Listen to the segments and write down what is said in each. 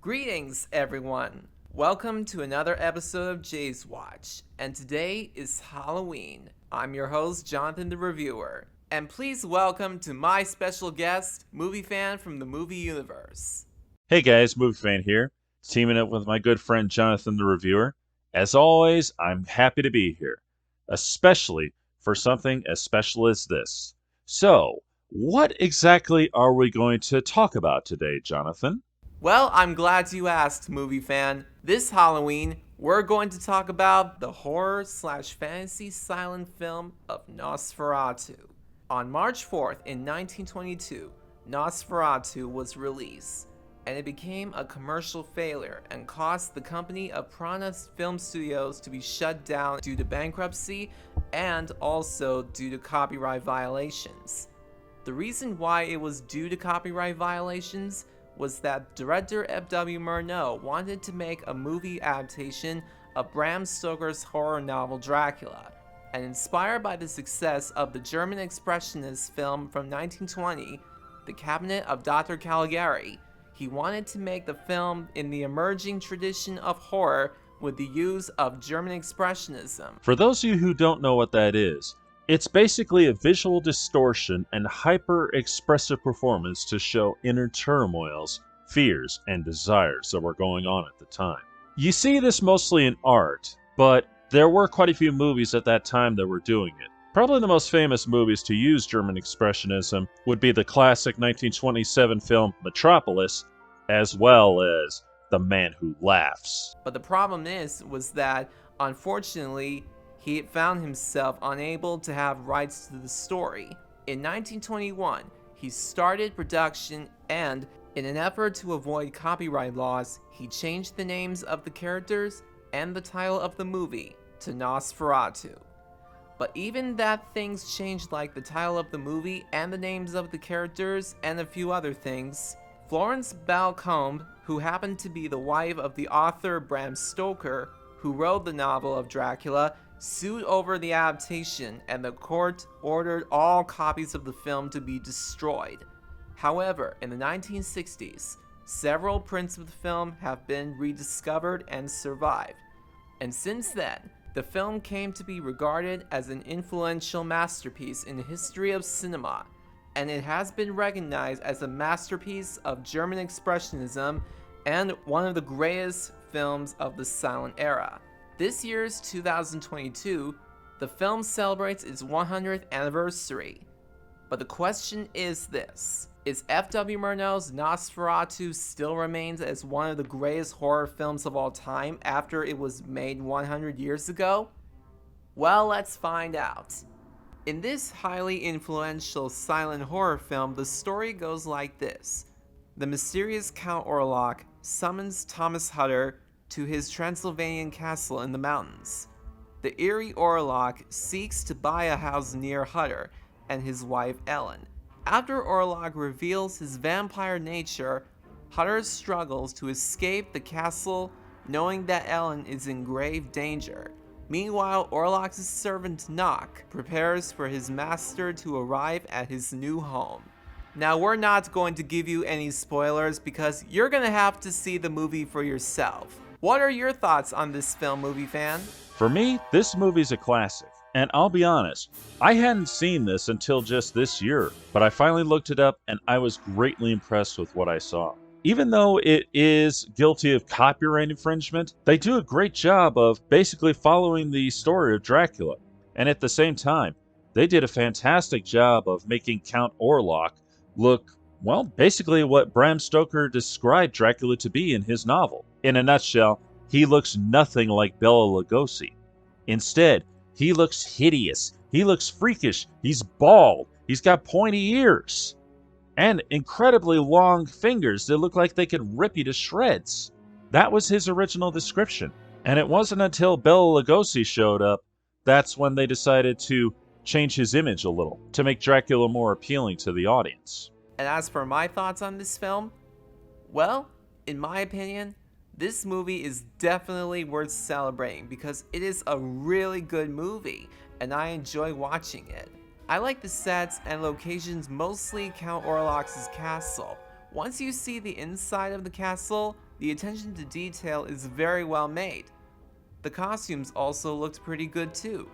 Greetings, everyone. Welcome to another episode of Jay's Watch, and today is Halloween. I'm your host, Jonathan the Reviewer, and please welcome to my special guest, movie fan from the movie universe. Hey guys, Movie Fan here, teaming up with my good friend Jonathan the Reviewer. As always, I'm happy to be here, especially for something as special as this. So, what exactly are we going to talk about today, Jonathan? Well, I'm glad you asked, movie fan. This Halloween, we're going to talk about the horror/fantasy silent film of Nosferatu. On March 4th in 1922, Nosferatu was released, and it became a commercial failure and caused the company of Prana Film Studios to be shut down due to bankruptcy and also due to copyright violations. The reason why it was due to copyright violations was that director F.W. Murnau wanted to make a movie adaptation of Bram Stoker's horror novel Dracula, and inspired by the success of the German expressionist film from 1920, The Cabinet of Dr. Caligari, he wanted to make the film in the emerging tradition of horror with the use of German expressionism. For those of you who don't know what that is, it's basically a visual distortion and hyper-expressive performance to show inner turmoils, fears, and desires that were going on at the time. You see this mostly in art, but there were quite a few movies at that time that were doing it. Probably the most famous movies to use German Expressionism would be the classic 1927 film Metropolis, as well as The Man Who Laughs. But the problem was that, unfortunately, he found himself unable to have rights to the story. In 1921, he started production and, in an effort to avoid copyright laws, he changed the names of the characters and the title of the movie to Nosferatu. But even that things changed, like the title of the movie and the names of the characters and a few other things, Florence Balcombe, who happened to be the wife of the author Bram Stoker, who wrote the novel of Dracula, sued over the adaptation, and the court ordered all copies of the film to be destroyed. However, in the 1960s, several prints of the film have been rediscovered and survived. And since then, the film came to be regarded as an influential masterpiece in the history of cinema, and it has been recognized as a masterpiece of German Expressionism and one of the greatest films of the silent era. This year's 2022, the film celebrates its 100th anniversary. But the question is this: is F.W. Murnau's Nosferatu still remains as one of the greatest horror films of all time after it was made 100 years ago? Well, let's find out. In this highly influential silent horror film, the story goes like this. The mysterious Count Orlok summons Thomas Hutter to his Transylvanian castle in the mountains. The eerie Orlok seeks to buy a house near Hutter and his wife Ellen. After Orlok reveals his vampire nature, Hutter struggles to escape the castle, knowing that Ellen is in grave danger. Meanwhile, Orlok's servant Knock prepares for his master to arrive at his new home. Now, we're not going to give you any spoilers because you're gonna have to see the movie for yourself. What are your thoughts on this film, movie fan? For me, this movie's a classic. And I'll be honest, I hadn't seen this until just this year, but I finally looked it up and I was greatly impressed with what I saw. Even though it is guilty of copyright infringement, they do a great job of basically following the story of Dracula. And at the same time, they did a fantastic job of making Count Orlok look, well, basically what Bram Stoker described Dracula to be in his novel. In a nutshell, he looks nothing like Bela Lugosi. Instead, he looks hideous, he looks freakish, he's bald, he's got pointy ears, and incredibly long fingers that look like they could rip you to shreds. That was his original description, and it wasn't until Bela Lugosi showed up that's when they decided to change his image a little to make Dracula more appealing to the audience. And as for my thoughts on this film, well, in my opinion, this movie is definitely worth celebrating because it is a really good movie and I enjoy watching it. I like the sets and locations, mostly Count Orlok's castle. Once you see the inside of the castle, The attention to detail is very well made. The costumes also looked pretty good too.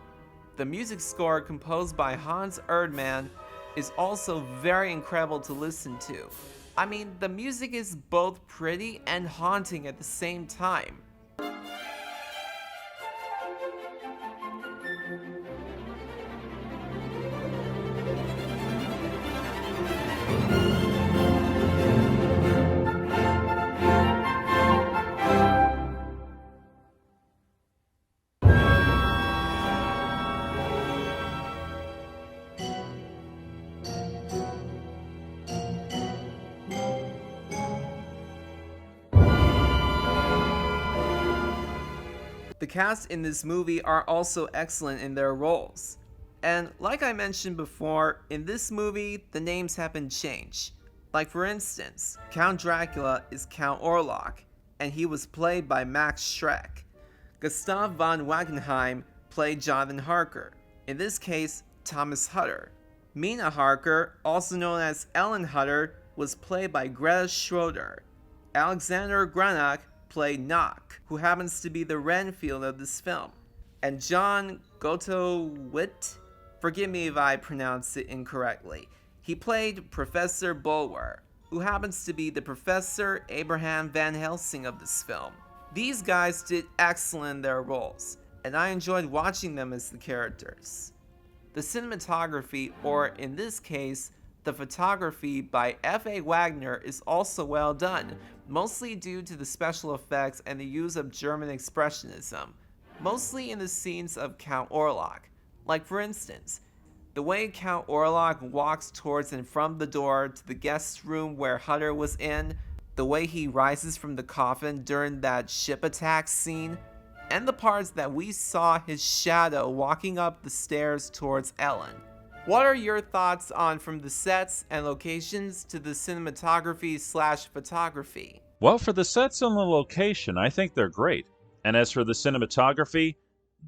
The music score composed by Hans Erdmann is also very incredible to listen to. I mean, the music is both pretty and haunting at the same time. The cast in this movie are also excellent in their roles. And like I mentioned before, in this movie, the names have been changed. Like for instance, Count Dracula is Count Orlok, and he was played by Max Schreck. Gustav von Wagenheim played Jonathan Harker, in this case, Thomas Hutter. Mina Harker, also known as Ellen Hutter, was played by Greta Schroeder. Alexander Granach played Nock, who happens to be the Renfield of this film. And John Gotowit, forgive me if I pronounce it incorrectly, he played Professor Bulwer, who happens to be the Professor Abraham Van Helsing of this film. These guys did excellent in their roles, and I enjoyed watching them as the characters. The cinematography, or in this case, the photography by F.A. Wagner is also well done, mostly due to the special effects and the use of German expressionism, mostly in the scenes of Count Orlok. Like for instance, the way Count Orlok walks towards and from the door to the guest room where Hutter was in, the way he rises from the coffin during that ship attack scene, and the parts that we saw his shadow walking up the stairs towards Ellen. What are your thoughts on from the sets and locations to the cinematography/photography? Well, for the sets and the location, I think they're great. And as for the cinematography,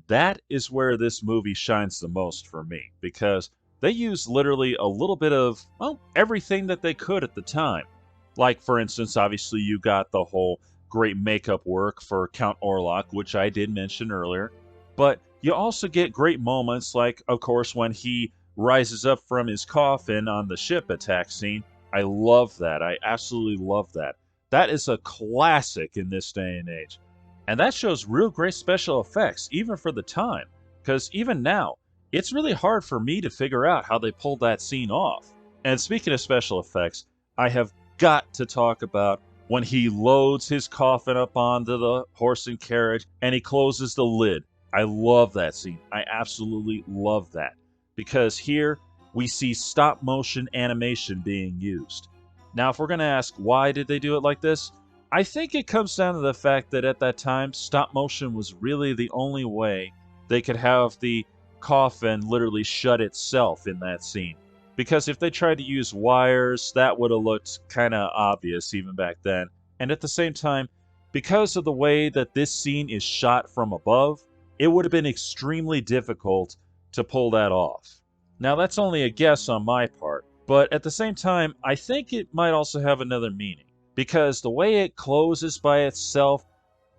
that is where this movie shines the most for me, because they used literally a little bit of, well, everything that they could at the time. Like, for instance, obviously you got the whole great makeup work for Count Orlok, which I did mention earlier, but you also get great moments like, of course, when he rises up from his coffin on the ship attack scene. I love that. I absolutely love that. That is a classic in this day and age. And that shows real great special effects, even for the time. Because even now, it's really hard for me to figure out how they pulled that scene off. And speaking of special effects, I have got to talk about when he loads his coffin up onto the horse and carriage and he closes the lid. I love that scene. I absolutely love that. Because here we see stop motion animation being used. Now, if we're going to ask why did they do it like this, I think it comes down to the fact that at that time, stop motion was really the only way they could have the coffin literally shut itself in that scene. Because if they tried to use wires, that would have looked kind of obvious even back then. And at the same time, because of the way that this scene is shot from above, it would have been extremely difficult to pull that off. Now, that's only a guess on my part, but at the same time, I think it might also have another meaning. Because the way it closes by itself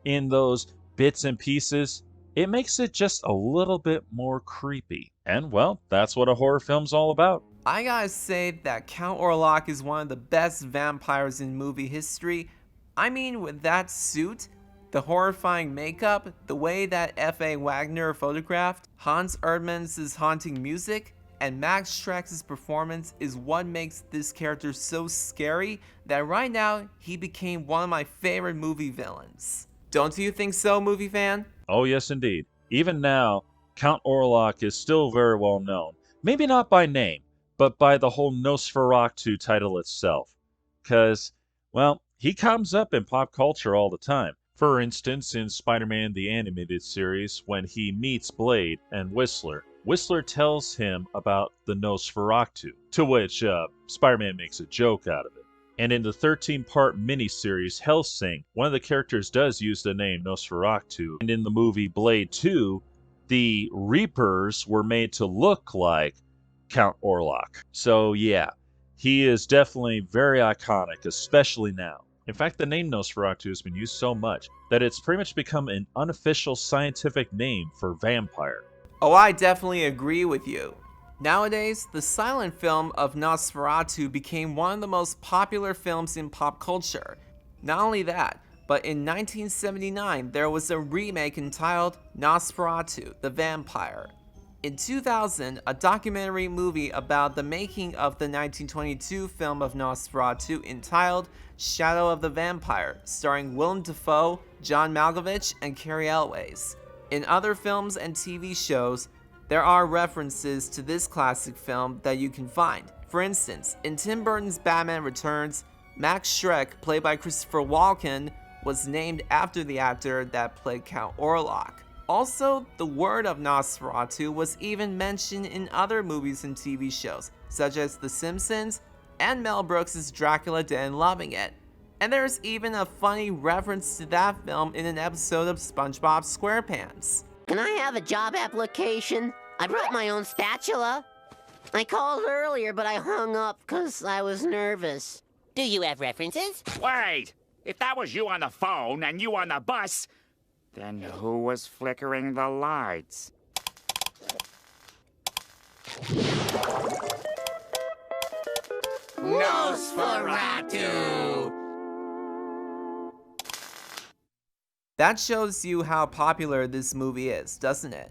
in those bits and pieces, it makes it just a little bit more creepy. And, well, that's what a horror film's all about. I gotta say that Count Orlok is one of the best vampires in movie history. I mean, with that suit, the horrifying makeup, the way that F.A. Wagner photographed, Hans Erdmann's haunting music, and Max Schreck's performance is what makes this character so scary that right now he became one of my favorite movie villains. Don't you think so, movie fan? Oh, yes, indeed. Even now, Count Orlok is still very well known. Maybe not by name, but by the whole Nosferatu title itself. Because, well, he comes up in pop culture all the time. For instance, in Spider-Man the Animated Series, when he meets Blade and Whistler, Whistler tells him about the Nosferatu, to which Spider-Man makes a joke out of it. And in the 13-part miniseries Hellsing, one of the characters does use the name Nosferatu. And in the movie Blade 2, the Reapers were made to look like Count Orlok. So yeah, he is definitely very iconic, especially now. In fact, the name Nosferatu has been used so much that it's pretty much become an unofficial scientific name for vampire. Oh, I definitely agree with you. Nowadays, the silent film of Nosferatu became one of the most popular films in pop culture. Not only that, but in 1979 there was a remake entitled Nosferatu, the Vampire. In 2000, a documentary movie about the making of the 1922 film of Nosferatu entitled Shadow of the Vampire, starring Willem Dafoe, John Malkovich, and Cary Elwes. In other films and TV shows, there are references to this classic film that you can find. For instance, in Tim Burton's Batman Returns, Max Schreck, played by Christopher Walken, was named after the actor that played Count Orlok. Also, the word of Nosferatu was even mentioned in other movies and TV shows, such as The Simpsons and Mel Brooks' Dracula Dead and Loving It. And there's even a funny reference to that film in an episode of SpongeBob SquarePants. Can I have a job application? I brought my own spatula. I called earlier, but I hung up because I was nervous. Do you have references? Wait! If that was you on the phone and you on the bus, then who was flickering the lights? Nosferatu! That shows you how popular this movie is, doesn't it?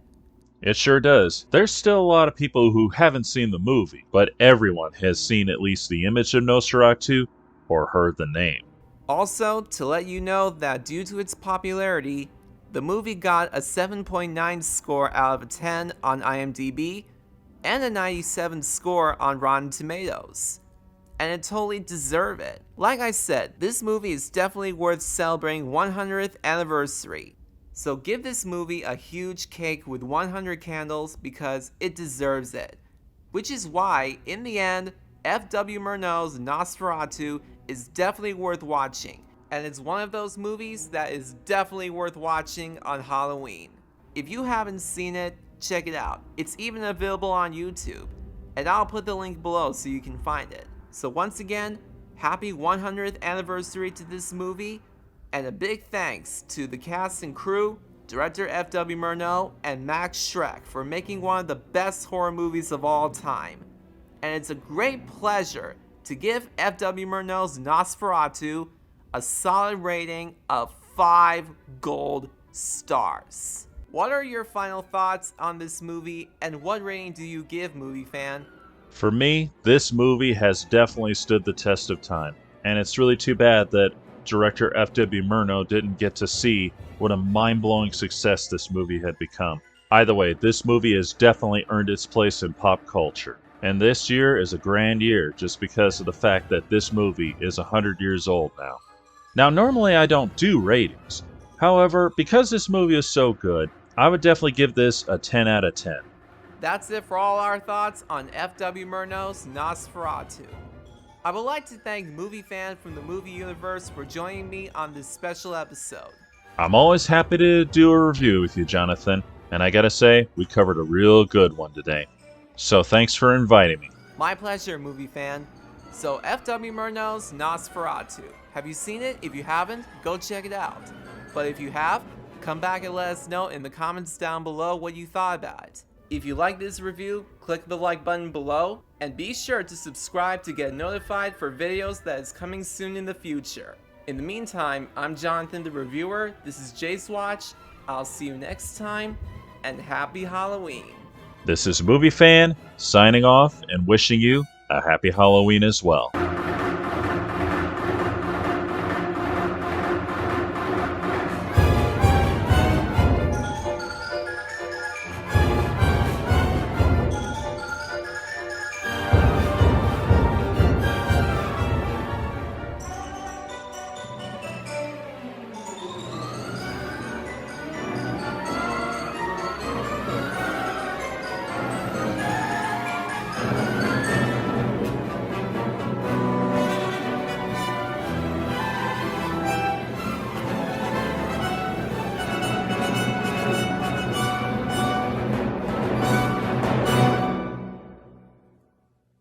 It sure does. There's still a lot of people who haven't seen the movie, but everyone has seen at least the image of Nosferatu or heard the name. Also, to let you know that due to its popularity, the movie got a 7.9 score out of 10 on IMDb and a 97 score on Rotten Tomatoes. And it totally deserved it. Like I said, this movie is definitely worth celebrating 100th anniversary. So give this movie a huge cake with 100 candles because it deserves it. Which is why, in the end, F.W. Murnau's Nosferatu is definitely worth watching. And it's one of those movies that is definitely worth watching on Halloween. If you haven't seen it, check it out. It's even available on YouTube. And I'll put the link below so you can find it. So once again, happy 100th anniversary to this movie. And a big thanks to the cast and crew, director F.W. Murnau, and Max Schreck for making one of the best horror movies of all time. And it's a great pleasure to give F.W. Murnau's Nosferatu a solid rating of 5 gold stars. What are your final thoughts on this movie, and what rating do you give, movie fan? For me, this movie has definitely stood the test of time, and it's really too bad that director F.W. Murnau didn't get to see what a mind-blowing success this movie had become. Either way, this movie has definitely earned its place in pop culture. And this year is a grand year just because of the fact that this movie is 100 years old now. Now, normally I don't do ratings. However, because this movie is so good, I would definitely give this a 10 out of 10. That's it for all our thoughts on F.W. Murnau's Nosferatu. I would like to thank Movie Fan from the movie universe for joining me on this special episode. I'm always happy to do a review with you, Jonathan, and I gotta say, we covered a real good one today. So thanks for inviting me. My pleasure, Movie Fan. So F.W. Murnau's Nosferatu. Have you seen it? If you haven't, go check it out. But if you have, come back and let us know in the comments down below what you thought about it. If you like this review, click the like button below, and be sure to subscribe to get notified for videos that is coming soon in the future. In the meantime, I'm Jonathan the Reviewer, this is Jace Watch, I'll see you next time, and happy Halloween. This is Movie Fan, signing off and wishing you a happy Halloween as well.